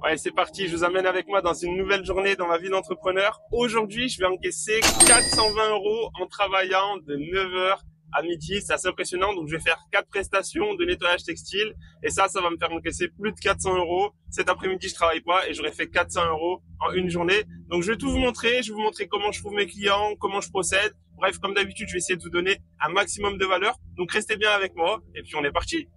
Ouais, c'est parti, je vous amène avec moi dans une nouvelle journée dans ma vie d'entrepreneur. Aujourd'hui, je vais encaisser 420 € en travaillant de 9 heures à midi. C'est assez impressionnant. Donc, je vais faire 4 prestations de nettoyage textile. Et ça va me faire encaisser plus de 400 €. Cet après-midi, je travaille pas et j'aurais fait 400 € en une journée. Donc, je vais tout vous montrer. Je vais vous montrer comment je trouve mes clients, comment je procède. Bref, comme d'habitude, je vais essayer de vous donner un maximum de valeur. Donc, restez bien avec moi et puis on est parti.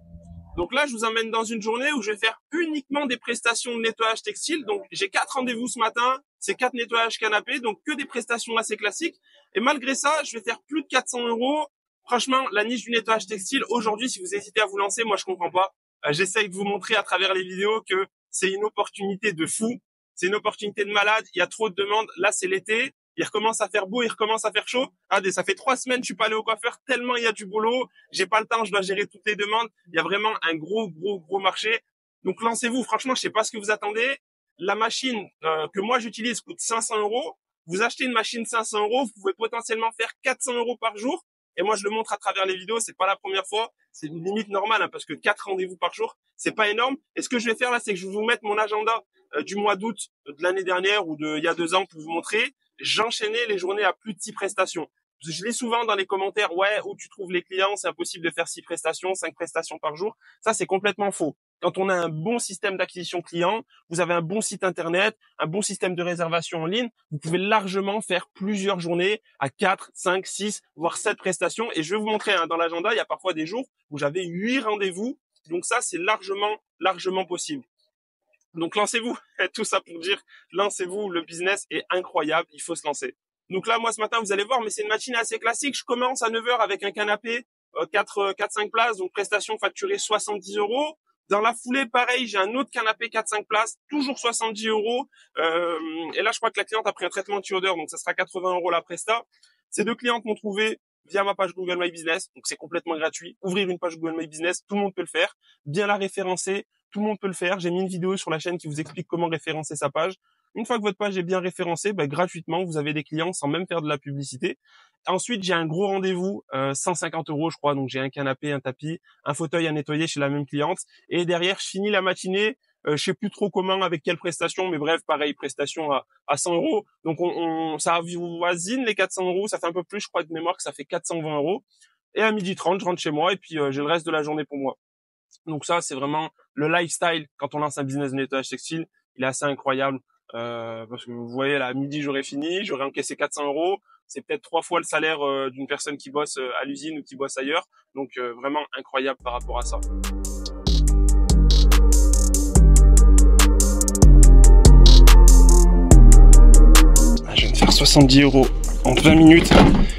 Donc là, je vous emmène dans une journée où je vais faire uniquement des prestations de nettoyage textile. Donc, j'ai 4 rendez-vous ce matin. C'est 4 nettoyages canapés, donc que des prestations assez classiques. Et malgré ça, je vais faire plus de 400 €. Franchement, la niche du nettoyage textile, aujourd'hui, si vous hésitez à vous lancer, moi, je comprends pas. J'essaye de vous montrer à travers les vidéos que c'est une opportunité de fou. C'est une opportunité de malade. Il y a trop de demandes. Là, c'est l'été. Il recommence à faire beau, il recommence à faire chaud. Ah, ça fait 3 semaines, je suis pas allé au coiffeur tellement il y a du boulot. J'ai pas le temps, je dois gérer toutes les demandes. Il y a vraiment un gros marché. Donc lancez-vous. Franchement, je sais pas ce que vous attendez. La machine que moi j'utilise coûte 500 €. Vous achetez une machine 500 €, vous pouvez potentiellement faire 400 € par jour. Et moi, je le montre à travers les vidéos. C'est pas la première fois. C'est une limite normale, hein, parce que 4 rendez-vous par jour, c'est pas énorme. Et ce que je vais faire là, c'est que je vais vous mettre mon agenda du mois d'août de l'année dernière ou de il y a 2 ans pour vous montrer. J'enchaînais les journées à plus de 6 prestations. Je lis souvent dans les commentaires, ouais, où tu trouves les clients, c'est impossible de faire 6 prestations, 5 prestations par jour. Ça, c'est complètement faux. Quand on a un bon système d'acquisition client, vous avez un bon site internet, un bon système de réservation en ligne, vous pouvez largement faire plusieurs journées à 4, 5, 6, voire 7 prestations. Et je vais vous montrer, hein, dans l'agenda, il y a parfois des jours où j'avais 8 rendez-vous. Donc ça, c'est largement possible. Donc lancez-vous, tout ça pour dire, lancez-vous, le business est incroyable, il faut se lancer. Donc là, moi ce matin, vous allez voir, mais c'est une machine assez classique. Je commence à 9 heures avec un canapé, 4-5 places, donc prestation facturée 70 €. Dans la foulée, pareil, j'ai un autre canapé 4-5 places, toujours 70 €. Et là, je crois que la cliente a pris un traitement anti-odeur, donc ça sera 80 € la presta. Ces deux clientes m'ont trouvé via ma page Google My Business, donc c'est complètement gratuit. Ouvrir une page Google My Business, tout le monde peut le faire. Bien la référencer, tout le monde peut le faire. J'ai mis une vidéo sur la chaîne qui vous explique comment référencer sa page. Une fois que votre page est bien référencée, gratuitement, vous avez des clients sans même faire de la publicité. Ensuite, j'ai un gros rendez-vous, 150 € je crois. Donc, j'ai un canapé, un tapis, un fauteuil à nettoyer chez la même cliente. Et derrière, je finis la matinée. Je sais plus trop comment, avec quelle prestation, mais bref, pareil, prestation à 100 €. Donc, ça avoisine les 400 €. Ça fait un peu plus, je crois, de mémoire que ça fait 420 €. Et à 12h30, je rentre chez moi et puis j'ai le reste de la journée pour moi. Donc ça, c'est vraiment le lifestyle quand on lance un business de nettoyage textile. Il est assez incroyable parce que vous voyez, là, à midi, j'aurais fini, j'aurais encaissé 400 €. C'est peut-être 3 fois le salaire d'une personne qui bosse à l'usine ou qui bosse ailleurs. Donc vraiment incroyable par rapport à ça. Je viens de faire 70 € en 20 minutes.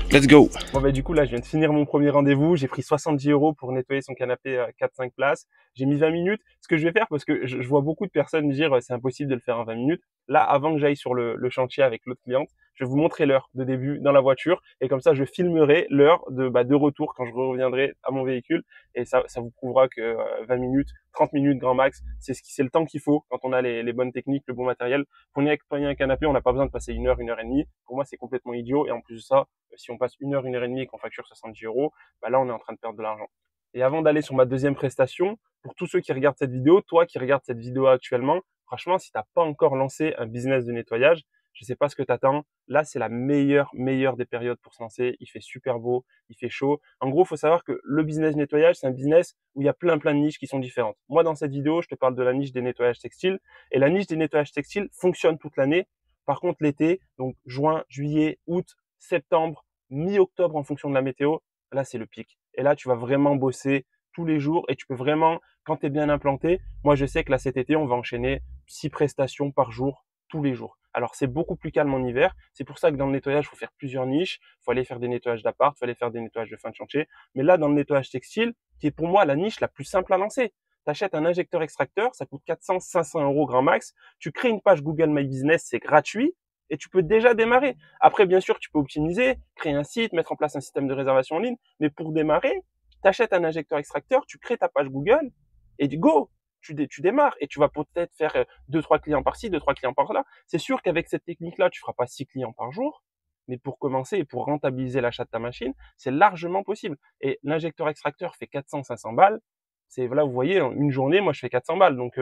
Let's go. Bon du coup là je viens de finir mon premier rendez-vous, j'ai pris 70 € pour nettoyer son canapé à 4-5 places. J'ai mis 20 minutes. Ce que je vais faire, parce que je vois beaucoup de personnes dire c'est impossible de le faire en 20 minutes. Là, avant que j'aille sur le chantier avec l'autre cliente, je vais vous montrer l'heure de début dans la voiture et comme ça je filmerai l'heure de retour quand je reviendrai à mon véhicule et ça vous prouvera que 20 minutes, 30 minutes grand max, c'est le temps qu'il faut quand on a les bonnes techniques, le bon matériel. Pour nettoyer un canapé, on n'a pas besoin de passer une heure et demie. Pour moi, c'est complètement idiot et en plus de ça, si on passe une heure et demie et qu'on facture 70 €, là on est en train de perdre de l'argent. Et avant d'aller sur ma deuxième prestation, pour tous ceux qui regardent cette vidéo, toi qui regardes cette vidéo actuellement, franchement, si t'as pas encore lancé un business de nettoyage, je sais pas ce que t'attends. Là, c'est la meilleure des périodes pour se lancer. Il fait super beau, il fait chaud. En gros, faut savoir que le business de nettoyage, c'est un business où il y a plein de niches qui sont différentes. Moi, dans cette vidéo, je te parle de la niche des nettoyages textiles. Et la niche des nettoyages textiles fonctionne toute l'année. Par contre, l'été, donc juin, juillet, août, septembre, mi-octobre en fonction de la météo, là, c'est le pic. Et là, tu vas vraiment bosser tous les jours et tu peux vraiment, quand tu es bien implanté, moi, je sais que là, cet été, on va enchaîner 6 prestations par jour, tous les jours. Alors, c'est beaucoup plus calme en hiver. C'est pour ça que dans le nettoyage, il faut faire plusieurs niches. Il faut aller faire des nettoyages d'appart, il faut aller faire des nettoyages de fin de chantier. Mais là, dans le nettoyage textile, qui est pour moi la niche la plus simple à lancer. Tu achètes un injecteur extracteur, ça coûte 400-500 € grand max. Tu crées une page Google My Business, c'est gratuit. Et tu peux déjà démarrer. Après, bien sûr, tu peux optimiser, créer un site, mettre en place un système de réservation en ligne. Mais pour démarrer, tu achètes un injecteur extracteur, tu crées ta page Google et go, tu démarres. Et tu vas peut-être faire 2-3 clients par-ci, 2-3 clients par-là. C'est sûr qu'avec cette technique-là, tu feras pas 6 clients par jour. Mais pour commencer et pour rentabiliser l'achat de ta machine, c'est largement possible. Et l'injecteur extracteur fait 400-500 balles. C'est là, vous voyez, une journée, moi, je fais 400 balles. Donc,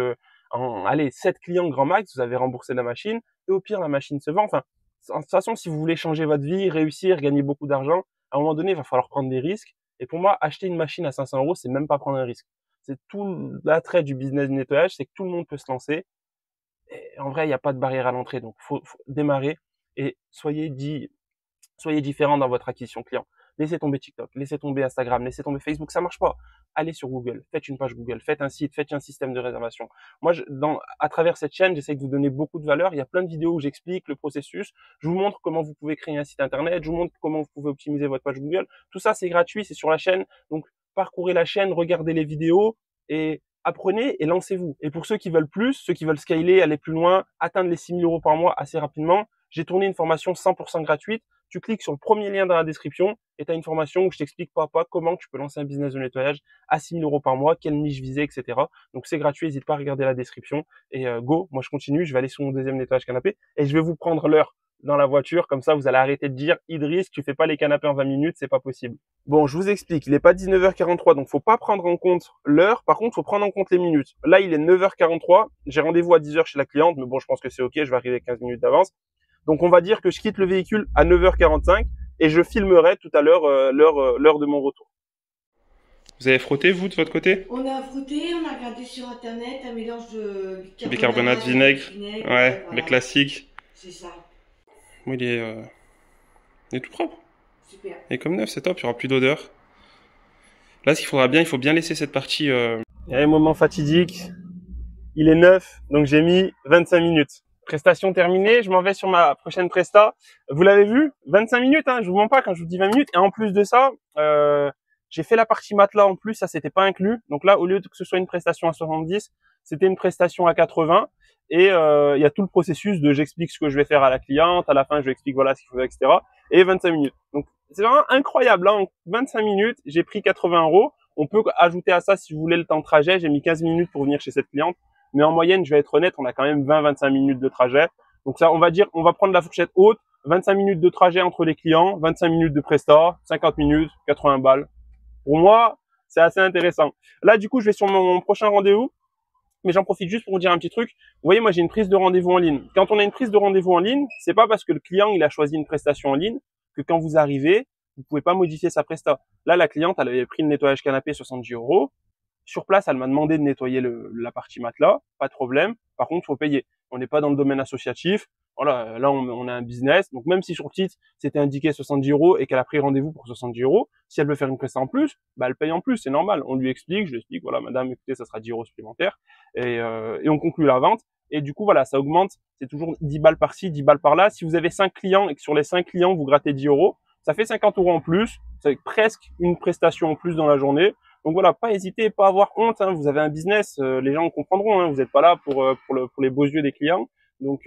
allez, 7 clients grand max, vous avez remboursé la machine, et au pire, la machine se vend. Enfin, de toute façon, si vous voulez changer votre vie, réussir, gagner beaucoup d'argent, à un moment donné, il va falloir prendre des risques. Et pour moi, acheter une machine à 500 euros, c'est même pas prendre un risque. C'est tout l'attrait du business du nettoyage, c'est que tout le monde peut se lancer. Et en vrai, il n'y a pas de barrière à l'entrée, donc faut démarrer et soyez différent dans votre acquisition client. Laissez tomber TikTok, laissez tomber Instagram, laissez tomber Facebook, ça marche pas. Allez sur Google, faites une page Google, faites un site, faites un système de réservation. Moi, à travers cette chaîne, j'essaie de vous donner beaucoup de valeur. Il y a plein de vidéos où j'explique le processus. Je vous montre comment vous pouvez créer un site internet. Je vous montre comment vous pouvez optimiser votre page Google. Tout ça, c'est gratuit, c'est sur la chaîne. Donc, parcourez la chaîne, regardez les vidéos et apprenez et lancez-vous. Et pour ceux qui veulent plus, ceux qui veulent scaler, aller plus loin, atteindre les 6 000 euros par mois assez rapidement, j'ai tourné une formation 100% gratuite. Tu cliques sur le premier lien dans la description et tu as une formation où je t'explique pas à pas comment tu peux lancer un business de nettoyage à 6 000 euros par mois, quelle niche viser, etc. Donc c'est gratuit, n'hésite pas à regarder la description. Et go, moi je continue, je vais aller sur mon deuxième nettoyage canapé et je vais vous prendre l'heure dans la voiture. Comme ça, vous allez arrêter de dire « Idriss, tu fais pas les canapés en 20 minutes, c'est pas possible. » Bon, je vous explique, il n'est pas 19h43, donc faut pas prendre en compte l'heure. Par contre, faut prendre en compte les minutes. Là, il est 9h43, j'ai rendez-vous à 10h chez la cliente, mais bon, je pense que c'est ok, je vais arriver 15 minutes d'avance. Donc, on va dire que je quitte le véhicule à 9h45 et je filmerai tout à l'heure l'heure de mon retour. Vous avez frotté, vous, de votre côté? On a frotté, on a regardé sur internet un mélange de bicarbonate, vinaigre. Ouais, voilà. Les classiques. C'est ça. Oui, il est tout propre. Super. Il est comme neuf, c'est top, il n'y aura plus d'odeur. Là, ce qu'il faudra bien, il faut bien laisser cette partie... Il y a un moment fatidique. Il est neuf, donc j'ai mis 25 minutes. Prestation terminée, je m'en vais sur ma prochaine presta. Vous l'avez vu, 25 minutes, hein, je vous mens pas quand je vous dis 20 minutes. Et en plus de ça, j'ai fait la partie matelas en plus, ça c'était pas inclus. Donc là, au lieu que ce soit une prestation à 70, c'était une prestation à 80. Et il y a tout le processus de j'explique ce que je vais faire à la cliente, à la fin je lui explique voilà ce qu'il faut, etc. Et 25 minutes. Donc c'est vraiment incroyable, hein. En 25 minutes, j'ai pris 80 euros. On peut ajouter à ça, si vous voulez, le temps de trajet. J'ai mis 15 minutes pour venir chez cette cliente. Mais en moyenne, je vais être honnête, on a quand même 20-25 minutes de trajet. Donc ça, on va prendre la fourchette haute, 25 minutes de trajet entre les clients, 25 minutes de presta, 50 minutes, 80 balles. Pour moi, c'est assez intéressant. Là, du coup, je vais sur mon prochain rendez-vous, mais j'en profite juste pour vous dire un petit truc. Vous voyez, moi, j'ai une prise de rendez-vous en ligne. Quand on a une prise de rendez-vous en ligne, c'est pas parce que le client, il a choisi une prestation en ligne que quand vous arrivez, vous pouvez pas modifier sa presta. Là, la cliente, elle avait pris le nettoyage canapé 70 euros. Sur place, elle m'a demandé de nettoyer la partie matelas, pas de problème. Par contre, faut payer. On n'est pas dans le domaine associatif. Voilà, là, on a un business. Donc, même si sur le titre, c'était indiqué 70 euros et qu'elle a pris rendez-vous pour 70 euros, si elle veut faire une prestation en plus, bah, elle paye en plus. C'est normal. On lui explique, je lui explique, voilà, madame, écoutez, ça sera 10 euros supplémentaires. Et on conclut la vente. Et du coup, voilà, ça augmente. C'est toujours 10 balles par-ci, 10 balles par-là. Si vous avez 5 clients et que sur les 5 clients, vous grattez 10 euros, ça fait 50 euros en plus. C'est presque une prestation en plus dans la journée. Donc voilà, pas hésiter, pas avoir honte, hein. Vous avez un business, les gens comprendront, hein. Vous n'êtes pas là pour les beaux yeux des clients. Donc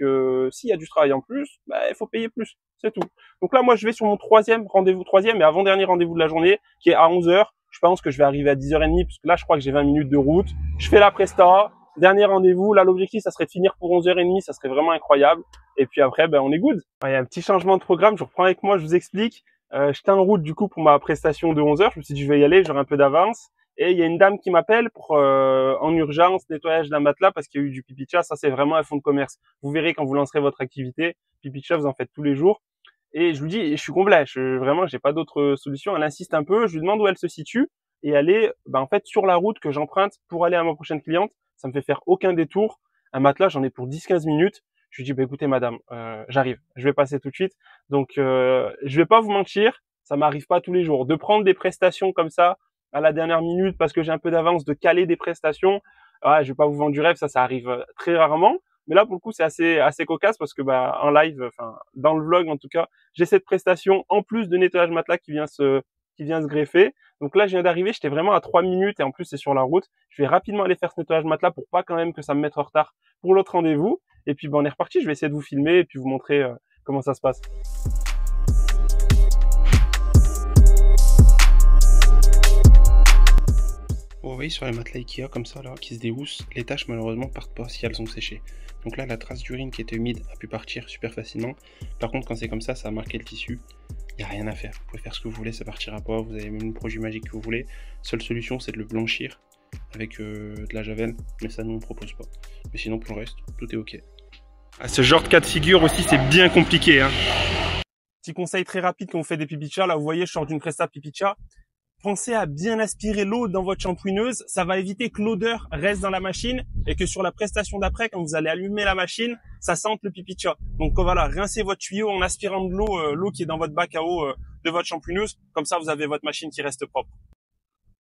s'il y a du travail en plus, bah, il faut payer plus, c'est tout. Donc là, moi, je vais sur mon troisième et avant-dernier rendez-vous de la journée, qui est à 11h. Je pense que je vais arriver à 10h30, parce que là, je crois que j'ai 20 minutes de route. Je fais la presta, dernier rendez-vous. Là, l'objectif, ça serait de finir pour 11h30, ça serait vraiment incroyable. Et puis après, ben, on est good. Il y a un petit changement de programme, je reprends avec moi, je vous explique. J'étais en route du coup pour ma prestation de 11h. Je me suis dit je vais y aller, j'aurai un peu d'avance. Et il y a une dame qui m'appelle pour en urgence nettoyage d'un matelas parce qu'il y a eu du pipi de chat. Ça c'est vraiment un fonds de commerce. Vous verrez quand vous lancerez votre activité, pipi de chat vous en faites tous les jours. Et je lui dis je suis complet, vraiment j'ai pas d'autre solution. Elle insiste un peu, je lui demande où elle se situe et elle est en fait sur la route que j'emprunte pour aller à ma prochaine cliente. Ça me fait faire aucun détour. Un matelas j'en ai pour 10-15 minutes. Je lui dis, écoutez, madame, j'arrive, je vais passer tout de suite. Donc, je vais pas vous mentir, ça m'arrive pas tous les jours. De prendre des prestations comme ça, à la dernière minute, parce que j'ai un peu d'avance, de caler des prestations, je vais pas vous vendre du rêve, ça arrive très rarement. Mais là, pour le coup, c'est assez cocasse parce que, en live, enfin, dans le vlog, en tout cas, j'ai cette prestation en plus de nettoyage matelas qui vient se greffer. Donc là, je viens d'arriver, j'étais vraiment à 3 minutes et en plus, c'est sur la route. Je vais rapidement aller faire ce nettoyage matelas pour pas quand même que ça me mette en retard pour l'autre rendez-vous. Et puis, on est reparti. Je vais essayer de vous filmer et puis vous montrer comment ça se passe. Bon, vous voyez sur les matelas Ikea comme ça, là, qui se déhoussent, les taches malheureusement partent pas si elles sont séchées. Donc là, la trace d'urine qui était humide a pu partir super facilement. Par contre, quand c'est comme ça a marqué le tissu. Il n'y a rien à faire. Vous pouvez faire ce que vous voulez, ça partira pas. Vous avez même une produit magique que vous voulez. Seule solution, c'est de le blanchir. avec de la javel, mais ça nous on propose pas. Mais sinon pour le reste, tout est ok. À ce genre de cas de figure aussi, c'est bien compliqué, hein. Petit conseil très rapide quand vous faites des pipichas, là vous voyez, je sors d'une presta pipicha. Pensez à bien aspirer l'eau dans votre shampooineuse, ça va éviter que l'odeur reste dans la machine et que sur la prestation d'après, quand vous allez allumer la machine, ça sente le pipicha. Donc voilà, rincez votre tuyau en aspirant de l'eau, l'eau qui est dans votre bac à eau de votre shampooineuse, comme ça vous avez votre machine qui reste propre.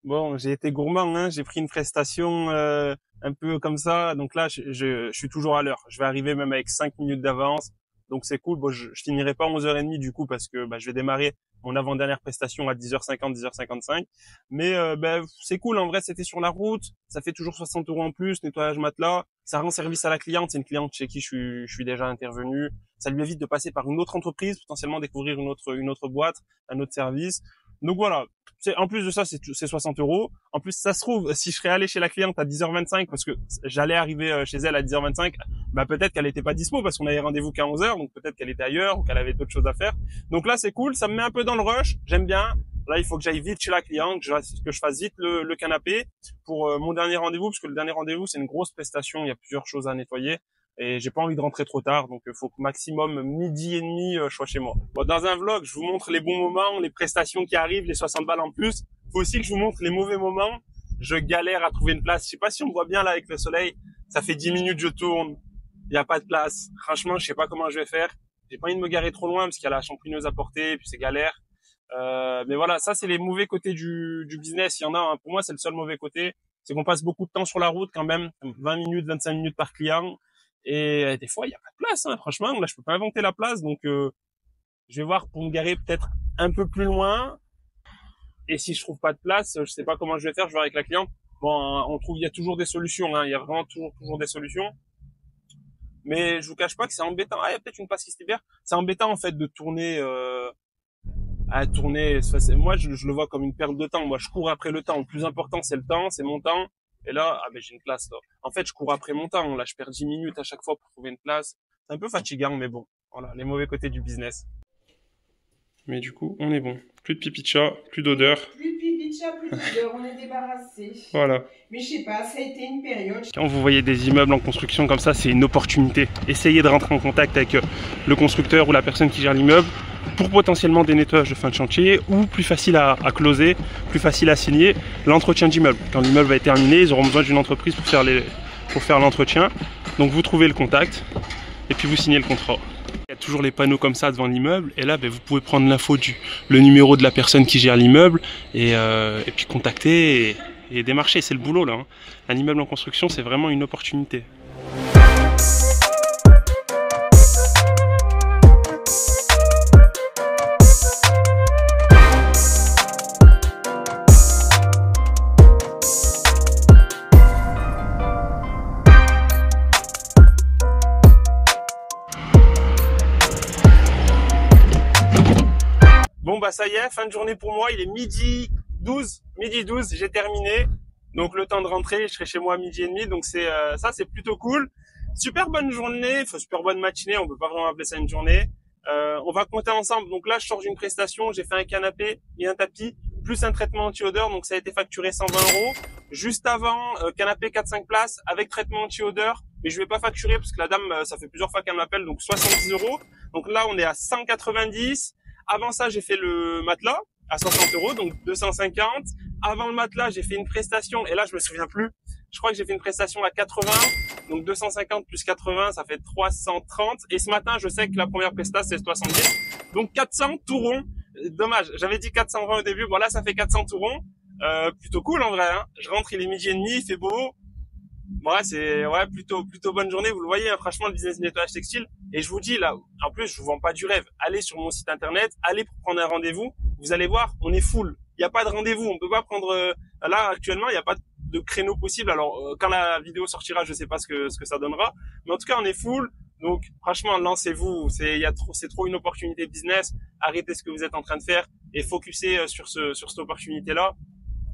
Bon, j'ai été gourmand, hein, j'ai pris une prestation un peu comme ça, donc là je suis toujours à l'heure. Je vais arriver même avec 5 minutes d'avance, donc c'est cool. Bon, je finirai pas à 11h30 du coup parce que je vais démarrer mon avant-dernière prestation à 10h50, 10h55. Mais c'est cool, en vrai c'était sur la route, ça fait toujours 60 € en plus, nettoyage matelas, ça rend service à la cliente, c'est une cliente chez qui je suis déjà intervenu, ça lui évite de passer par une autre entreprise, potentiellement découvrir une autre boîte, un autre service. Donc voilà, en plus de ça, c'est 60 €. En plus, ça se trouve, si je serais allé chez la cliente à 10h25, parce que j'allais arriver chez elle à 10h25, peut-être qu'elle était pas dispo parce qu'on avait rendez-vous qu'à 11h, donc peut-être qu'elle était ailleurs ou qu'elle avait d'autres choses à faire. Donc là, c'est cool, ça me met un peu dans le rush, j'aime bien. Là, il faut que j'aille vite chez la cliente, que je fasse vite le canapé pour mon dernier rendez-vous, parce que le dernier rendez-vous, c'est une grosse prestation, il y a plusieurs choses à nettoyer. Et j'ai pas envie de rentrer trop tard, donc il faut que maximum 12h30 je sois chez moi. Bon, dans un vlog, je vous montre les bons moments, les prestations qui arrivent, les 60 balles en plus. Faut aussi que je vous montre les mauvais moments. Je galère à trouver une place. Je sais pas si on me voit bien là avec le soleil. Ça fait 10 minutes je tourne. Il y a pas de place. Franchement, je sais pas comment je vais faire. J'ai pas envie de me garer trop loin parce qu'il y a la shampooineuse à porter et puis c'est galère. Mais voilà, ça c'est les mauvais côtés du business. Il y en a, hein. Pour moi, c'est le seul mauvais côté. C'est qu'on passe beaucoup de temps sur la route quand même. 20 minutes, 25 minutes par client. Et des fois, il n'y a pas de place, hein. Franchement, là, je peux pas inventer la place. Donc, je vais voir pour me garer peut-être un peu plus loin. Et si je trouve pas de place, je sais pas comment je vais faire. Je vais voir avec la cliente. Bon, il y a toujours des solutions, hein. Il y a vraiment toujours des solutions. Mais je vous cache pas que c'est embêtant. Ah, il y a peut-être une place qui se libère. C'est embêtant, en fait, de tourner, à tourner. Moi, je le vois comme une perte de temps. Moi, je cours après le temps. Le plus important, c'est le temps, c'est mon temps. Et là, j'ai une place, là. En fait, je cours après mon temps. Là, je perds 10 minutes à chaque fois pour trouver une place. C'est un peu fatigant, mais bon. Voilà, les mauvais côtés du business. Mais du coup, on est bon. Plus de pipi de chat, plus d'odeur. Plus de pipi de chat, plus d'odeur, on est débarrassé. Voilà. Mais je sais pas, ça a été une période. Quand vous voyez des immeubles en construction comme ça, c'est une opportunité. Essayez de rentrer en contact avec le constructeur ou la personne qui gère l'immeuble pour potentiellement des nettoyages de fin de chantier ou plus facile à closer, plus facile à signer, l'entretien d'immeuble. Quand l'immeuble va être terminé, ils auront besoin d'une entreprise pour faire l'entretien. Donc vous trouvez le contact et puis vous signez le contrat. Il y a toujours les panneaux comme ça devant l'immeuble et là vous pouvez prendre l'info le numéro de la personne qui gère l'immeuble et puis contacter et démarcher. C'est le boulot là, hein. Un immeuble en construction, c'est vraiment une opportunité. Bon ça y est, fin de journée pour moi, il est midi 12, j'ai terminé. Donc le temps de rentrer, je serai chez moi à 12h30, donc ça c'est plutôt cool. Super bonne journée, super bonne matinée, on peut pas vraiment appeler ça une journée. On va compter ensemble. Donc là je sors d'une prestation, j'ai fait un canapé et un tapis, plus un traitement anti-odeur, donc ça a été facturé 120 €. Juste avant, canapé 4-5 places avec traitement anti-odeur, mais je vais pas facturer parce que la dame, ça fait plusieurs fois qu'elle m'appelle, donc 70 €. Donc là on est à 190. Avant ça, j'ai fait le matelas à 60 €, donc 250. Avant le matelas, j'ai fait une prestation, et là, je me souviens plus. Je crois que j'ai fait une prestation à 80, donc 250 plus 80, ça fait 330. Et ce matin, je sais que la première prestation, c'est 70. Donc 400 tout rond. Dommage, j'avais dit 420 au début. Bon, là, ça fait 400 tout rond. Plutôt cool, en vrai, hein. Je rentre, il est 12h30, il fait beau. Ouais, c'est plutôt bonne journée. Vous le voyez, hein, franchement, le business du nettoyage textile. Et je vous dis là, en plus, je vous vends pas du rêve. Allez sur mon site internet, allez pour prendre un rendez-vous. Vous allez voir, on est full. Il n'y a pas de rendez-vous. On peut pas prendre. Là, actuellement, il n'y a pas de créneau possible. Alors, quand la vidéo sortira, je sais pas ce que ça donnera. Mais en tout cas, on est full. Donc, franchement, lancez-vous. C'est trop une opportunité business. Arrêtez ce que vous êtes en train de faire et focussez sur cette opportunité-là.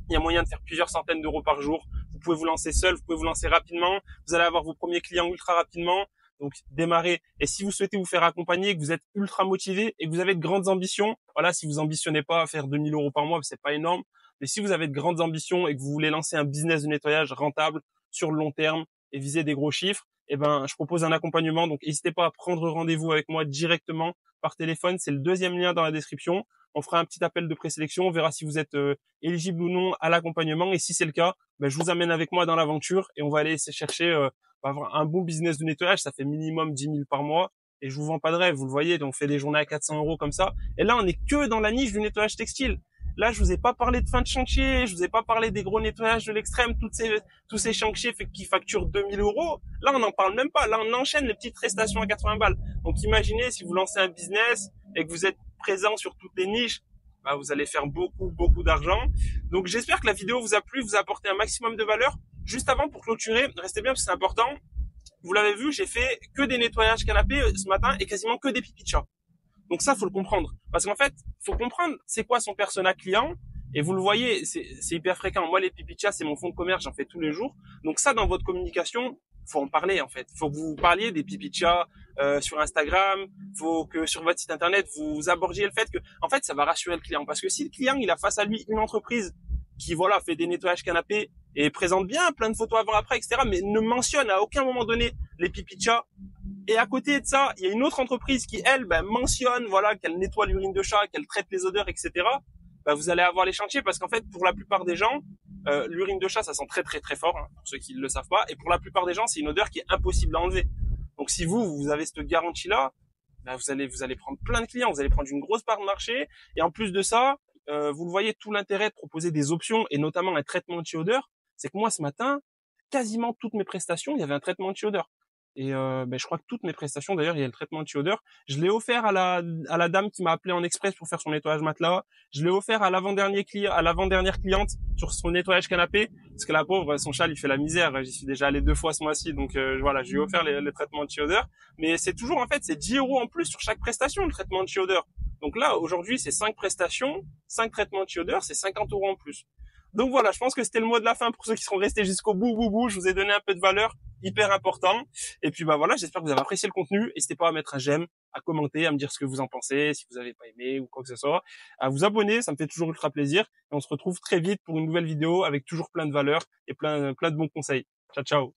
Il y a moyen de faire plusieurs centaines d'euros par jour. Vous pouvez vous lancer seul, vous pouvez vous lancer rapidement. Vous allez avoir vos premiers clients ultra rapidement. Donc, démarrez. Et si vous souhaitez vous faire accompagner, que vous êtes ultra motivé et que vous avez de grandes ambitions, voilà, si vous ambitionnez pas à faire 2000 € par mois, c'est pas énorme. Mais si vous avez de grandes ambitions et que vous voulez lancer un business de nettoyage rentable sur le long terme et viser des gros chiffres, eh ben, je propose un accompagnement. Donc, n'hésitez pas à prendre rendez-vous avec moi directement par téléphone. C'est le deuxième lien dans la description. On fera un petit appel de présélection. On verra si vous êtes éligible ou non à l'accompagnement. Et si c'est le cas, ben, je vous amène avec moi dans l'aventure et on va aller chercher avoir un bon business de nettoyage. Ça fait minimum 10 000 par mois. Et je vous vends pas de rêve, vous le voyez. Donc, on fait des journées à 400 € comme ça. Et là, on est que dans la niche du nettoyage textile. Là, je vous ai pas parlé de fin de chantier, je vous ai pas parlé des gros nettoyages de l'extrême, tous ces chantiers qui facturent 2000 €. Là, on n'en parle même pas. Là, on enchaîne les petites prestations à 80 balles. Donc, imaginez si vous lancez un business et que vous êtes présent sur toutes les niches, bah, vous allez faire beaucoup d'argent. Donc, j'espère que la vidéo vous a plu, vous a apporté un maximum de valeur. Juste avant, pour clôturer, restez bien parce que c'est important. Vous l'avez vu, j'ai fait que des nettoyages canapés ce matin et quasiment que des pipis de chat. Donc ça, faut le comprendre. Parce qu'en fait, faut comprendre c'est quoi son persona client. Et vous le voyez, c'est hyper fréquent. Moi, les pipi de chat, c'est mon fonds de commerce, j'en fais tous les jours. Donc ça, dans votre communication, faut en parler en fait. Faut que vous parliez des pipi de chat sur Instagram. Faut que sur votre site internet, vous abordiez le fait que, en fait, ça va rassurer le client. Parce que si le client, il a face à lui une entreprise qui, voilà, fait des nettoyages canapés et présente bien plein de photos avant-après, etc., mais ne mentionne à aucun moment donné les pipi de chat. Et à côté de ça, il y a une autre entreprise qui, elle, mentionne, voilà, qu'elle nettoie l'urine de chat, qu'elle traite les odeurs, etc. Vous allez avoir les chantiers parce qu'en fait, pour la plupart des gens, l'urine de chat, ça sent très fort, hein, pour ceux qui ne le savent pas. Et pour la plupart des gens, c'est une odeur qui est impossible à enlever. Donc, si vous avez cette garantie-là, vous allez prendre plein de clients, vous allez prendre une grosse part de marché. Et en plus de ça, vous le voyez, tout l'intérêt de proposer des options et notamment un traitement anti-odeur, c'est que moi, ce matin, quasiment toutes mes prestations, il y avait un traitement anti-odeur. Et je crois que toutes mes prestations, d'ailleurs, il y a le traitement anti-odeur. Je l'ai offert à la dame qui m'a appelé en express pour faire son nettoyage matelas. Je l'ai offert à l'avant-dernière cliente sur son nettoyage canapé, parce que la pauvre, son chat, il fait la misère. J'y suis déjà allé 2 fois ce mois-ci, donc voilà, je lui ai offert les traitements anti-odeur. Mais c'est toujours, en fait, c'est 10 € en plus sur chaque prestation, le traitement anti-odeur. Donc là, aujourd'hui, c'est 5 prestations, 5 traitements anti-odeur, c'est 50 € en plus. Donc voilà, je pense que c'était le mot de la fin pour ceux qui seront restés jusqu'au bout. Je vous ai donné un peu de valeur, hyper important. Et puis voilà, j'espère que vous avez apprécié le contenu. N'hésitez pas à mettre un j'aime, à commenter, à me dire ce que vous en pensez, si vous avez pas aimé ou quoi que ce soit, à vous abonner, ça me fait toujours ultra plaisir. Et on se retrouve très vite pour une nouvelle vidéo avec toujours plein de valeur et plein de bons conseils. Ciao.